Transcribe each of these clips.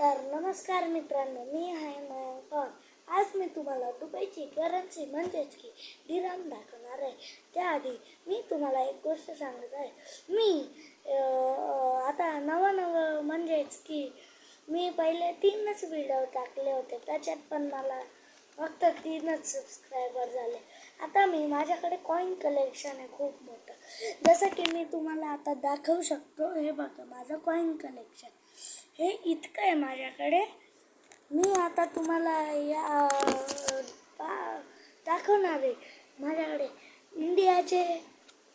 तर नमस्कार मित्रांनो, मी आहे मयांक. आज मी तुम्हाला दुबईची करन्सी म्हणजेच की दिराम दाखवणार आहे. त्याआधी मी तुम्हाला एक गोष्ट सांगत आहे. मी आता नवं म्हणजेच की मी पहिले 3च व्हिडिओ टाकले होते, त्याच्यात पण मला फक्त 3च सबस्क्रायबर झाले. आता माझ्याकडे कॉईन कलेक्शन आहे खूप मोठं, जसं की मी तुम्हाला आता दाखवू शकतो. हे बघा माझं कॉईन कलेक्शन, हे इतकं आहे माझ्याकडे. मी आता तुम्हाला या दाखवणार आहे. माझ्याकडे इंडियाचे,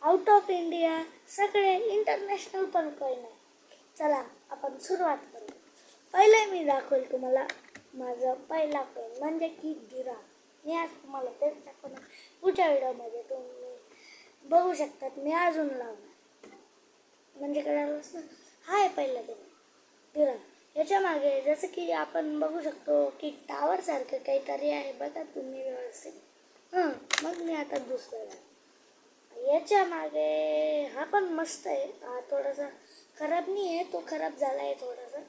आउट ऑफ इंडिया, सगळे इंटरनॅशनल पण कॉईन आहे. चला आपण सुरुवात करू. पहिले मी दाखवेल तुम्हाला माझा पहिला कॉईन म्हणजे की दिराम. मी आज तुम्हाला तेच दाखवणार. पुढच्या व्हिडिओमध्ये तुम्ही बघू शकतात. मी अजून लावणार म्हणजे कळालंच ना. हा आहे पहिला दिराम. याच्या मागे जसं की आपण बघू शकतो की टावर सारखं काहीतरी आहे, बघा तुम्ही व्यवस्थित. मग मी आता दुसरं, याच्या मागे हा पण मस्त आहे. हा थोडासा खराब नाही आहे, तो खराब झाला आहे थोडासा.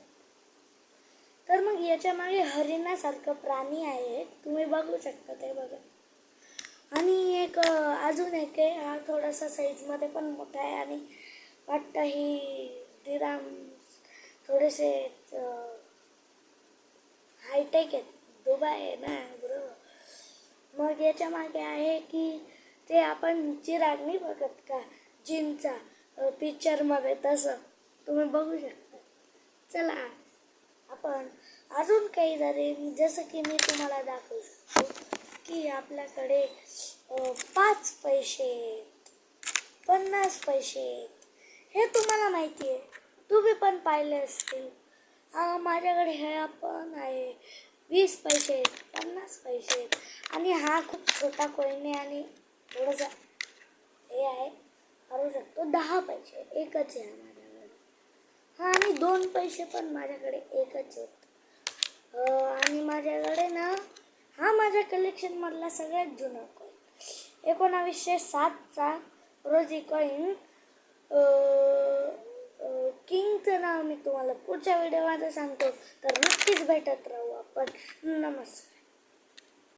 तर मग याच्या मागे हरिणासारखं प्राणी आहे, तुम्ही बघू शकता ते बघा. आणि एक अजून एक आहे, हा थोडासा साईजमध्ये पण मोठा आहे आणि वाटतं ही दिराम थोडेसे हायटेक आहेत. दुबई आहे ना बरोबर. मग याच्या मागे आहे की ते आपण चिराग नाही बघत का जिनचा पिक्चरमध्ये, तसं तुम्ही बघू शकता. चला आपण अजून काही जरी, जसं की मी तुम्हाला दाखवू शकतो की आपल्याकडे 5 पैसे, 50 पैसे, हे तुम्हाला माहिती आहे, तुम्ही पण पाहिले असतील. माझ्याकडे हे पण आहे 20 पैसे, 50 पैसे, आणि हा खूप छोटा कॉईन आहे आणि थोडंसं हे आहे, करू शकतो. 10 पैसे एकच आहे माझ्याकडे. आणि 2 पैसे पण माझ्याकडे एकच आहेत. आणि माझ्याकडे ना हा माझ्या कलेक्शनमधला सगळ्यात जुना कॉईन 1907चा रोजी कॉईन. किंगचं नाव मी तुम्हाला पुढच्या व्हिडिओमध्ये सांगतो. तर नक्कीच भेटत राहू आपण. नमस्कार.